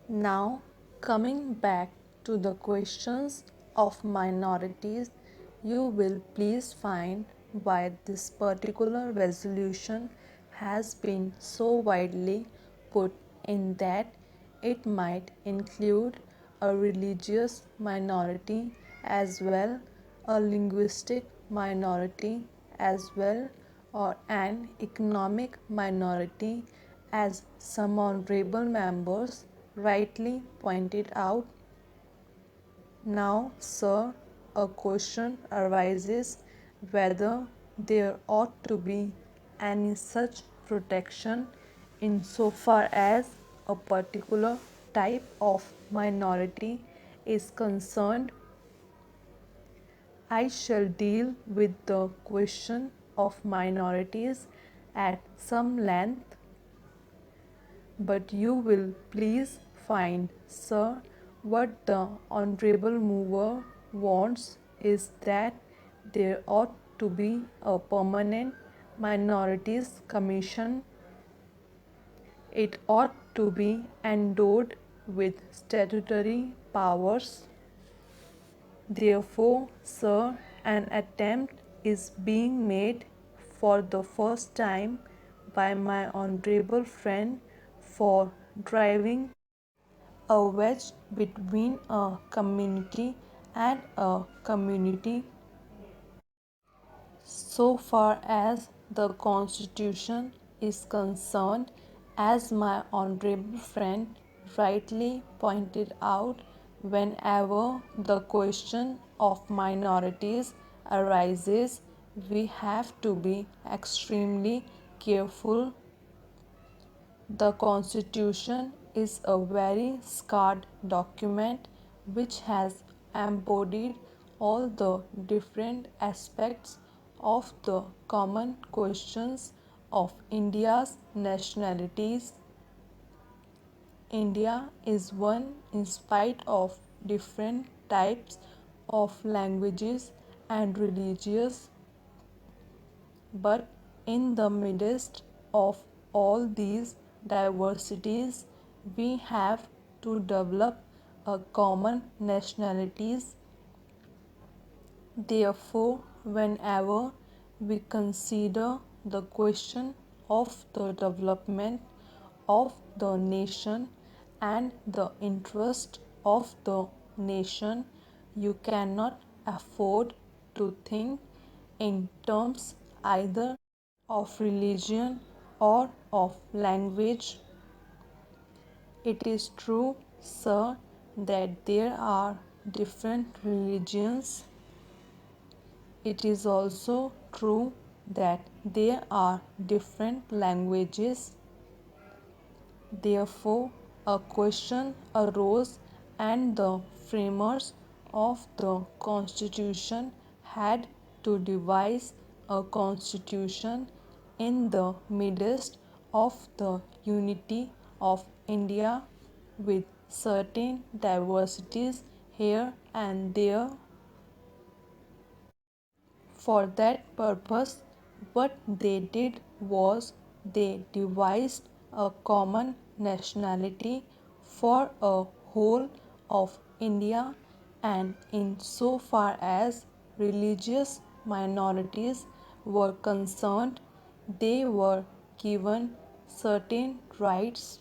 Now, coming back to the questions of minorities, you will please find why this particular resolution has been so widely put in that it might include a religious minority as well, a linguistic minority as well, or an economic minority, as some honorable members rightly pointed out. Now, sir, a question arises whether there ought to be any such protection insofar as a particular type of minority is concerned. I shall deal with the question of minorities at some length, but you will please find, sir, what the Honorable Mover wants is that there ought to be a permanent minorities commission. It ought to be endowed with statutory powers. Therefore, sir, an attempt is being made for the first time by my honorable friend for driving a wedge between a community and a community. So far as the Constitution is concerned, as my honorable friend rightly pointed out, whenever the question of minorities arises, we have to be extremely careful. The Constitution is a very scarred document which has embodied all the different aspects of the common questions of India's nationalities. India is one in spite of different types of languages and religions, but in the midst of all these diversities, we have to develop a common nationalities. Therefore, whenever we consider the question of the development of the nation and the interest of the nation, you cannot afford to think in terms either of religion or of language. It is true, sir, that there are different religions. It is also true that there are different languages. Therefore, a question arose, and the framers of the Constitution had to devise a constitution in the midst of the unity of India with certain diversities here and there. For that purpose, what they did was they devised a common nationality for a whole of India, and in so far as religious minorities were concerned, they were given certain rights.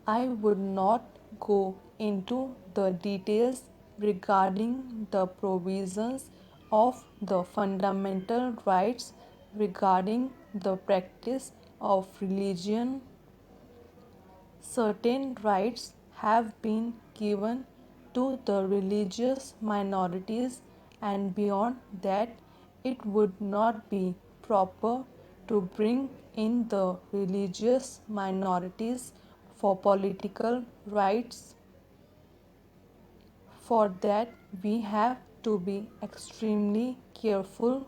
I would not go into the details regarding the provisions of the fundamental rights regarding the practice of religion. Certain rights have been given to the religious minorities, and beyond that, it would not be proper to bring in the religious minorities for political rights. For that, we have to be extremely careful.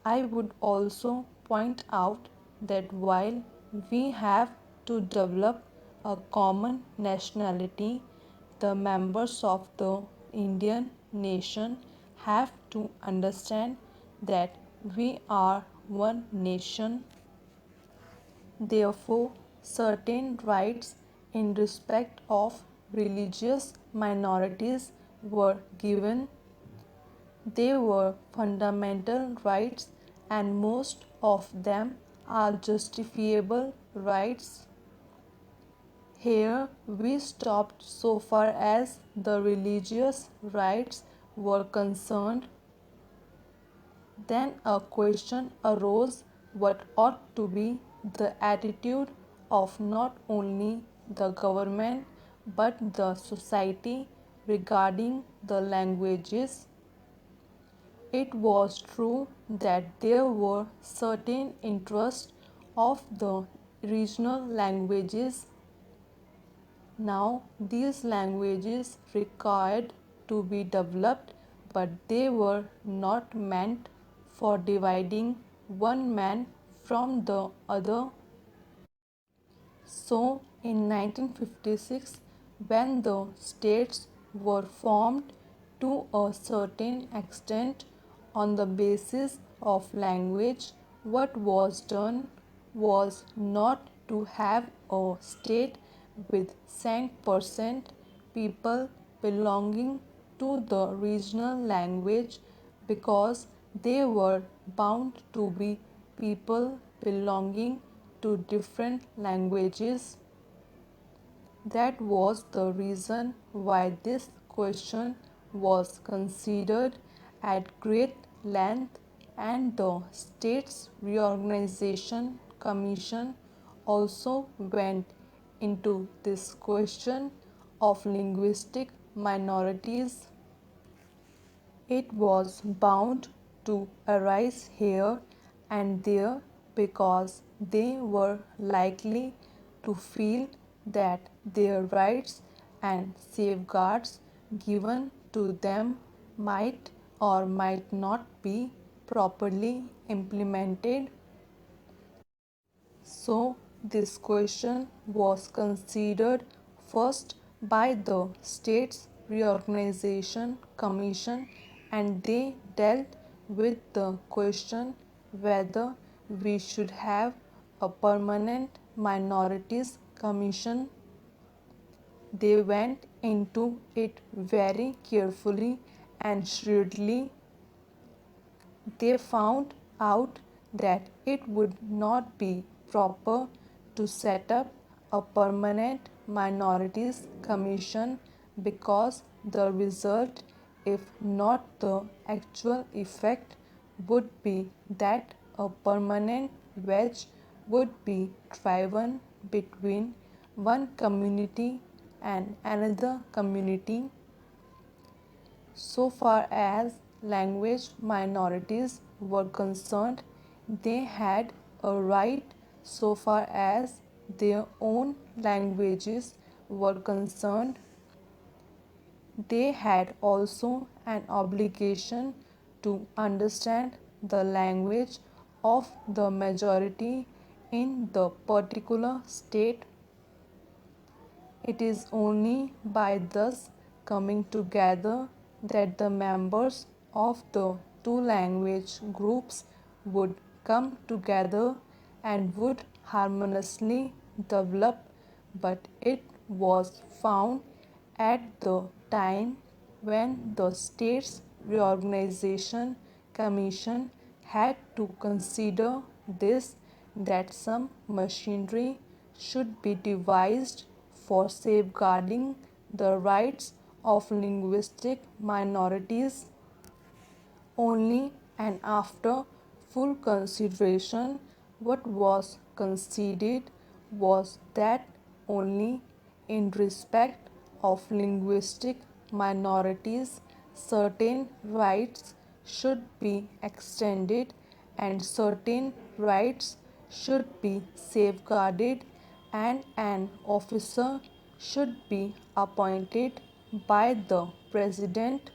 I would also point out that while we have to develop a common nationality, the members of the Indian nation have to understand that we are one nation. Therefore, certain rights in respect of religious minorities were given. They were fundamental rights, and most of them are justifiable rights. Here we stopped so far as the religious rights were concerned. Then a question arose: what ought to be the attitude of not only the government but the society regarding the languages? It was true that there were certain interests of the regional languages. Now, these languages required to be developed, but they were not meant for dividing one man from the other. So, in 1956, when the states were formed to a certain extent on the basis of language, what was done was not to have a state with 100% people belonging to the regional language, because they were bound to be people belonging to different languages. That was the reason why this question was considered at great length, and the States Reorganization Commission also went into this question of linguistic minorities. It was bound to arise here and there because they were likely to feel that their rights and safeguards given to them might or might not be properly implemented. So, this question was considered first by the States Reorganization Commission, and they dealt with the question whether we should have a permanent minorities commission. They went into it very carefully and shrewdly. They found out that it would not be proper to set up a permanent minorities commission, because the result, if not the actual effect, would be that a permanent wedge would be driven between one community and another community. So far as language minorities were concerned, they had a right so far as their own languages were concerned. They had also an obligation to understand the language of the majority in the particular state. It is only by thus coming together that the members of the two language groups would come together and would harmoniously develop. But it was found at the time when the States Reorganization Commission had to consider this, that some machinery should be devised for safeguarding the rights of linguistic minorities. Only and after full consideration, what was conceded was that only in respect of linguistic minorities certain rights should be extended and certain rights should be safeguarded, and an officer should be appointed by the President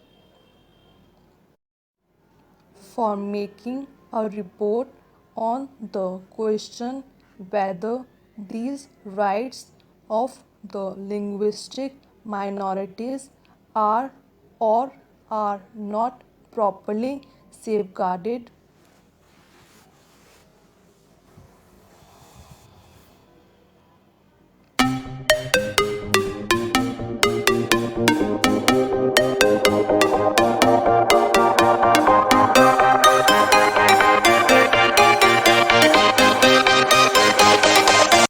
for making a report on the question whether these rights of the linguistic minorities are or are not properly safeguarded.